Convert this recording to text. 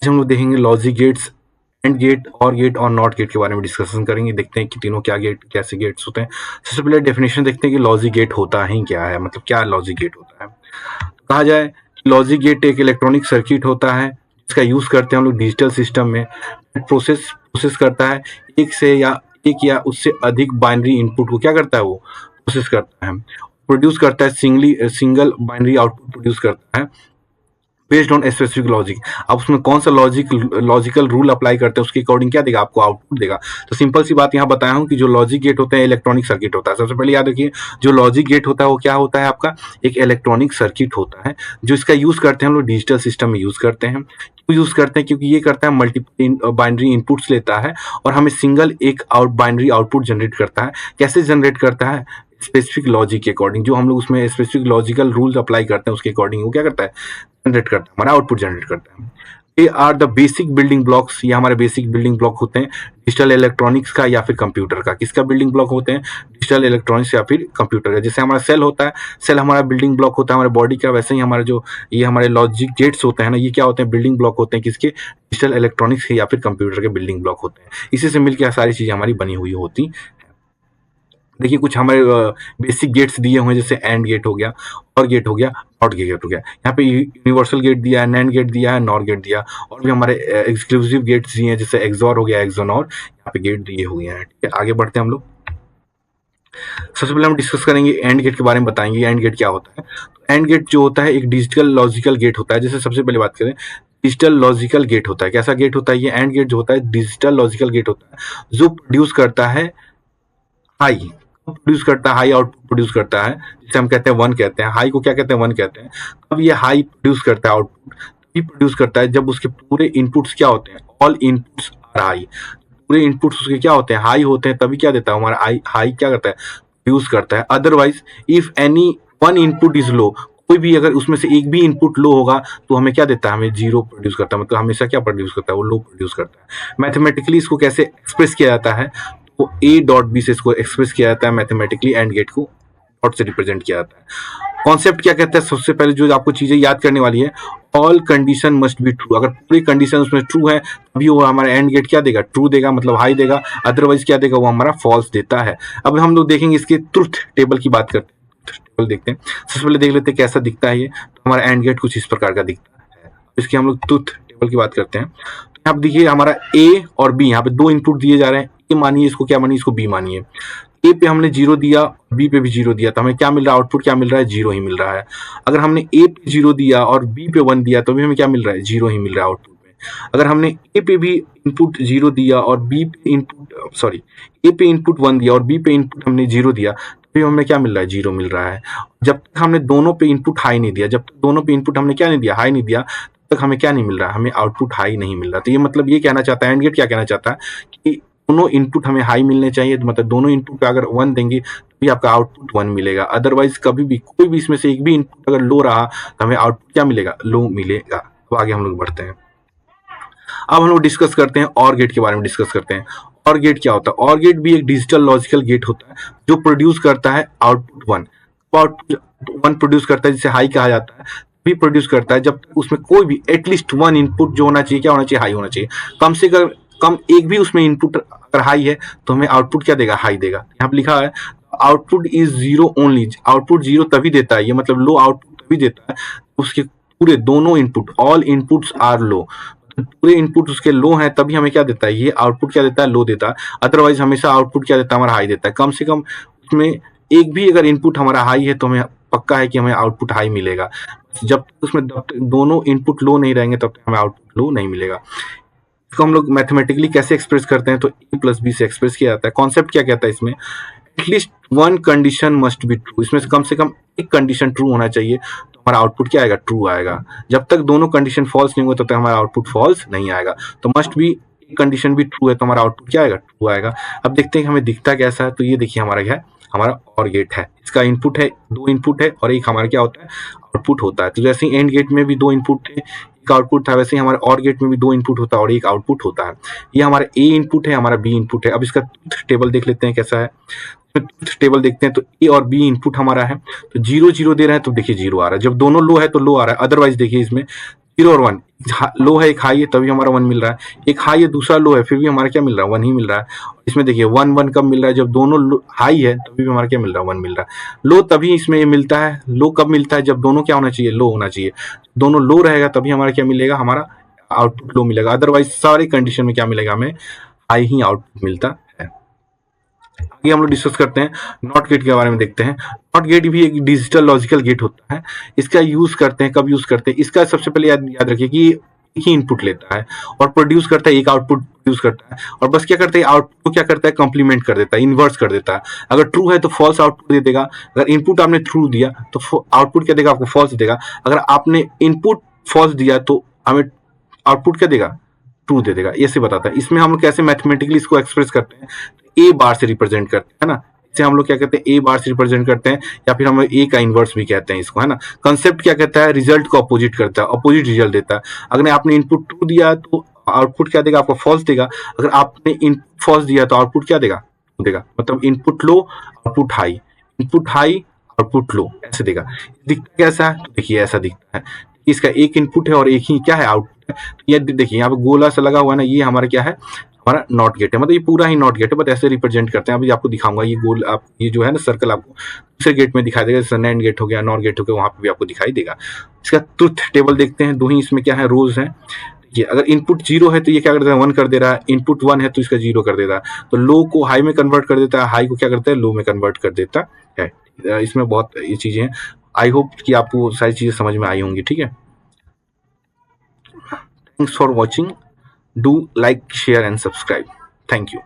आज हम लोग देखेंगे लॉजिक गेट्स, एंड गेट, और गेट और नॉट गेट के बारे में डिस्कशन करेंगे। देखते हैं कि तीनों क्या गेट कैसे गेट्स होते हैं। सबसे पहले डेफिनेशन देखते हैं कि लॉजिक गेट होता ही क्या है, मतलब क्या लॉजिक गेट होता है। कहा जाए लॉजिक गेट एक इलेक्ट्रॉनिक सर्किट होता है जिसका यूज करते हैं हम लोग डिजिटल सिस्टम में। प्रोसेस करता है एक या उससे अधिक बाइनरी इनपुट को क्या करता है, वो प्रोसेस करता है, प्रोड्यूस करता है, सिंगल बाइनरी आउटपुट प्रोड्यूस करता है बेस्ड ऑन स्पेसिफिक लॉजिक। आप उसमें कौन सा लॉजिकल रूल अप्लाई करते हैं उसके अकॉर्डिंग क्या देगा, आपको आउटपुट देगा। तो सिंपल सी बात यहाँ बताया हूँ कि जो लॉजिक गेट होते हैं इलेक्ट्रॉनिक सर्किट होता है। सबसे पहले याद रखिए, जो लॉजिक गेट होता है वो क्या होता है, आपका एक इलेक्ट्रॉनिक सर्किट होता है जो इसका यूज करते हैं हम लोग डिजिटल सिस्टम में यूज करते हैं। क्यों यूज करते हैं, क्योंकि ये करता है मल्टीपल बाइनरी इनपुट्स लेता है और हमें सिंगल एक बाइनरी आउटपुट जनरेट करता है। कैसे जनरेट करता है, स्पेसिफिक लॉजिक के अकॉर्डिंग, जो हम लोग उसमें स्पेसिफिक लॉजिकल रूल्स अप्लाई करते हैं उसके अकॉर्डिंग वो क्या करता है, जनरेट करता है, हमारा आउटपुट जनरेट करता है। ये are the basic building blocks, ये हमारे बेसिक बिल्डिंग ब्लॉक होते हैं डिजिटल इलेक्ट्रॉनिक्स का या फिर कंप्यूटर का। किसका बिल्डिंग ब्लॉक होते हैं, डिजिटल इलेक्ट्रॉनिक्स या फिर कंप्यूटर का। जैसे हमारा सेल होता है, सेल हमारा बिल्डिंग ब्लॉक होता है हमारे बॉडी का, वैसे ही हमारा जो ये हमारे लॉजिक गेट्स होते हैं ना, ये क्या होते हैं, बिल्डिंग ब्लॉक होते हैं किसके, डिजिटल इलेक्ट्रॉनिक्स के या फिर कंप्यूटर के बिल्डिंग ब्लॉक होते हैं। इसी से मिलकर सारी चीजें हमारी बनी हुई होती। देखिए कुछ हमारे बेसिक गेट्स दिए हुए हैं, जैसे एंड गेट हो गया, और गेट हो गया, नॉट गेट हो गया। यहाँ पे यूनिवर्सल गेट दिया है, नैंड गेट दिया है, नॉर गेट दिया, और भी हमारे एक्सक्लूसिव गेट्स दिए हैं जैसे एक्सॉर हो गया, एक्सोनॉर, यहाँ पे गेट दिए हुए हैं। ठीक है, आगे बढ़ते हैं हम लोग। सबसे पहले हम डिस्कस करेंगे एंड गेट के बारे में, बताएंगे एंड गेट क्या होता है। तो एंड गेट जो होता है एक डिजिटल लॉजिकल गेट होता है। जैसे सबसे पहले बात करें, डिजिटल लॉजिकल गेट होता है। कैसा गेट होता है ये एंड गेट जो होता है, डिजिटल लॉजिकल गेट होता है जो प्रोड्यूस करता है हाई आउटपुट प्रोड्यूस करता है, जिसे हम कहते हैं वन कहते हैं। हाई को क्या कहते हैं, वन कहते हैं। अब ये हाई प्रोड्यूस करता है आउटपुट, तभी प्रोड्यूस करता है जब उसके पूरे इनपुट्स क्या होते हैं, ऑल इनपुट्स आर हाई। पूरे इनपुट्स उसके क्या होते हैं, हाई होते हैं, तभी क्या देता है हमारा हाई क्या करता है, प्रोड्यूस करता है। Otherwise if any one input is low, कोई भी अगर उसमें से एक भी इनपुट लो होगा तो हमें क्या देता है, हमें जीरो प्रोड्यूस करता है, मतलब हमेशा क्या प्रोड्यूस करता है, वो लो प्रोड्यूस करता है। मैथमेटिकली इसको कैसे एक्सप्रेस किया जाता है, तो ए डॉट बी से इसको एक्सप्रेस किया जाता है मैथमेटिकली, एंड गेट को डॉट से रिप्रेजेंट किया जाता है। कॉन्सेप्ट क्या कहता है, सबसे पहले जो आपको चीजें याद करने वाली है, all condition must be true. अगर पूरी कंडीशन उसमें ट्रू है तभी वो हमारा एंड गेट क्या देगा, ट्रू देगा, मतलब हाई देगा। अदरवाइज क्या देगा, वो हमारा फॉल्स देता है। अब हम लोग देखेंगे इसके ट्रुथ टेबल की बात करते हैं, टेबल देखते हैं। सबसे पहले देख लेते हैं कैसा दिखता है ये। तो हमारा एंड गेट कुछ इस प्रकार का दिखता है। इसकी हम लोग ट्रुथ टेबल की बात करते हैं। आप देखिए हमारा ए और बी, यहाँ पे दो इनपुट दिए जा रहे हैं। ए मानिए, इसको क्या मानिए, इसको बी मानिए। ए पे हमने जीरो दिया, बी पे भी जीरो दिया, तो हमें क्या मिल रहा है, आउटपुट क्या मिल रहा है, जीरो ही मिल रहा है। अगर हमने ए पे जीरो दिया और बी पे वन दिया तो भी हमें क्या मिल रहा है, जीरो ही मिल रहा है आउटपुट में। अगर हमने ए पे भी इनपुट जीरो दिया और बी पे इनपुट सॉरी ए पे इनपुट वन दिया और बी पे इनपुट हमने जीरो दिया तो भी हमें क्या मिल रहा है, जीरो मिल रहा है। जब तक हमने दोनों पे इनपुट हाई नहीं दिया, जब तक दोनों पे इनपुट हमने क्या नहीं दिया, हाई नहीं दिया, तब तक हमें क्या नहीं मिल रहा, हमें आउटपुट हाई नहीं मिल रहा। तो ये मतलब ये कहना चाहता है एंड गेट, क्या कहना चाहता है कि दोनों इनपुट हमें हाई मिलने चाहिए। मतलब दोनों इनपुट पे अगर वन देंगे तो भी आपका आउटपुट वन मिलेगा। अदरवाइज कभी भी कोई भी इसमें से एक भी इनपुट अगर लो रहा तो हमें आउटपुट क्या मिलेगा, लो मिलेगा। तो आगे हम लोग बढ़ते हैं। अब हम लोग डिस्कस करते हैं और गेट के बारे में डिस्कस करते हैं। और गेट क्या होता है, और गेट भी एक डिजिटल लॉजिकल गेट होता है जो प्रोड्यूस करता है output one. Output one produce करता है जिसे हाई कहा जाता है, भी प्रोड्यूस करता है जब उसमें कोई भी एटलीस्ट वन इनपुट जो होना चाहिए, क्या होना चाहिए, हाई होना चाहिए। कम से कम एक भी उसमें इनपुट अगर हाई है तो हमें आउटपुट क्या देगा, हाई देगा। यहाँ पे लिखा है output is zero only, output zero तभी देता है, ये मतलब लो आउटपुट तभी देता है उसके पूरे दोनों इनपुट, ऑल इनपुट्स आर लो, पूरे इनपुट उसके लो हैं तभी हमें क्या देता है, ये आउटपुट क्या देता है, लो देता है। अदरवाइज हमेशा आउटपुट क्या देता है, हमारा हाई देता है। कम से कम उसमें एक भी अगर इनपुट हमारा हाई है तो हमें पक्का है कि हमें आउटपुट हाई मिलेगा। जब तक उसमें दोनों इनपुट लो नहीं रहेंगे तब तक हमें आउटपुट लो नहीं मिलेगा। इसको हम लोग मैथमेटिकली कैसे एक्सप्रेस करते हैं, तो ए प्लस बी से एक्सप्रेस किया जाता है। कॉन्सेप्ट क्या कहता है इसमें, at least one condition must be true, इसमें से कम एक कंडीशन ट्रू होना चाहिए तो हमारा आउटपुट क्या आएगा, ट्रू आएगा। जब तक दोनों कंडीशन फॉल्स नहीं होंगे तब तक हमारा आउटपुट फॉल्स नहीं आएगा। तो मस्ट बी एक कंडीशन भी ट्रू है तो हमारा आउटपुट क्या आएगा, ट्रू आएगा। अब देखते हैं कि हमें दिखता कैसा है। तो ये देखिए हमारा क्या है, हमारा और गेट है। इसका इनपुट है, दो इनपुट है और एक हमारा क्या होता है, आउटपुट होता है। तो जैसे एंड गेट में भी दो इनपुट थे, एक आउटपुट था, वैसे ही हमारे और गेट में भी दो इनपुट होता है और एक आउटपुट होता है। ये हमारा ए इनपुट है, हमारा बी इनपुट है। अब इसका टेबल देख लेते हैं कैसा है। टेबल देखते हैं तो ए और बी इनपुट हमारा है, तो जीरो जीरो दे रहा है तो देखिए जीरो आ रहा है। जब दोनों लो है तो लो आ रहा है। अदरवाइज देखिए इसमें 0 और 1, लो है एक हाई है तभी हमारा 1 मिल रहा है, एक हाई है दूसरा लो है फिर भी हमारा क्या मिल रहा है 1 ही मिल रहा है। इसमें देखिए 1 1 कब मिल रहा है, जब दोनों हाई है तभी भी हमारा क्या मिल रहा है 1 मिल रहा है। लो तभी इसमें ये मिलता है, लो कब मिलता है, जब दोनों क्या होना चाहिए, लो होना चाहिए, दोनों लो रहेगा तभी हमारा क्या मिलेगा, हमारा आउटपुट लो मिलेगा, अदरवाइज सारी कंडीशन में क्या मिलेगा, हमें हाई ही आउटपुट मिलता है। आगे हम लोग डिस्कस करते हैं नॉट गेट के बारे में, देखते हैं। नॉट गेट भी एक डिजिटल लॉजिकल गेट होता है, इसका यूज करते हैं, कब यूज करते हैं, इसका सबसे पहले याद रखिए कि एक ही इनपुट लेता है और प्रोड्यूस करता है, एक आउटपुट प्रोड्यूस करता है, और बस क्या करता है, आउटपुट को क्या करता है, कॉम्प्लीमेंट कर देता है, इन्वर्स कर देता है। अगर ट्रू है तो फॉल्स आउटपुट दे देगा, अगर इनपुट आपने ट्रू दिया तो आउटपुट क्या देगा, आपको फॉल्स देगा, अगर आपने इनपुट फॉल्स दिया तो हमें आउटपुट क्या देगा, ट्रू दे देगा। ऐसे बताता है। इसमें हम लोग कैसे मैथमेटिकली इसको एक्सप्रेस करते हैं, ए बार से रिप्रेजेंट करते हैं ना, इसे हम लोग क्या कहते हैं, ए बार से रिप्रेजेंट करते हैं, या फिर हम ए का इनवर्स भी कहते हैं इसको, है ना। कंसेप्ट क्या कहता है, रिजल्ट को अपोजिट करता है, अपोजिट रिजल्ट देता है। अगर आपने इनपुट ट्रू दिया तो आउटपुट क्या देगा, आपको फॉल्स देगा, अगर आपने इनपुट फॉल्स दिया तो आउटपुट क्या देगा, देगा, मतलब input low output high, input high output low, ऐसे देगा। दिखता कैसा है, तो देखिए ऐसा दिखता है, इसका एक इनपुट है और एक ही क्या है, आउटपुट है। ये देखिए यहाँ पे गोला सा लगा हुआ है ना, ये हमारा क्या है, हमारा नॉट गेट है, मतलब ये पूरा ही नॉट गेट है, बस ऐसे रिप्रेजेंट करते हैं। अभी आपको दिखाऊंगा ये गोल, आप ये जो है ना सर्कल आपको दूसरे गेट में दिखाई देगा, जैसे नैंड गेट हो गया, नॉट गेट हो गया, वहां पे भी आपको दिखाई देगा। इसका ट्रुथ टेबल देखते हैं, दो ही इसमें क्या है, रोज है। ये अगर इनपुट 0 है तो ये क्या करता है, 1 कर दे रहा है, इनपुट 1 है तो इसका 0 कर दे रहा है, तो लो को हाई में कन्वर्ट कर देता है, हाई को क्या करता है, लो में कन्वर्ट कर देता है। इसमें बहुत ये चीजें हैं। आई होप कि आपको सारी चीजें समझ में आई होंगी, ठीक है। Thanks for watching. Do like, share and subscribe. Thank you.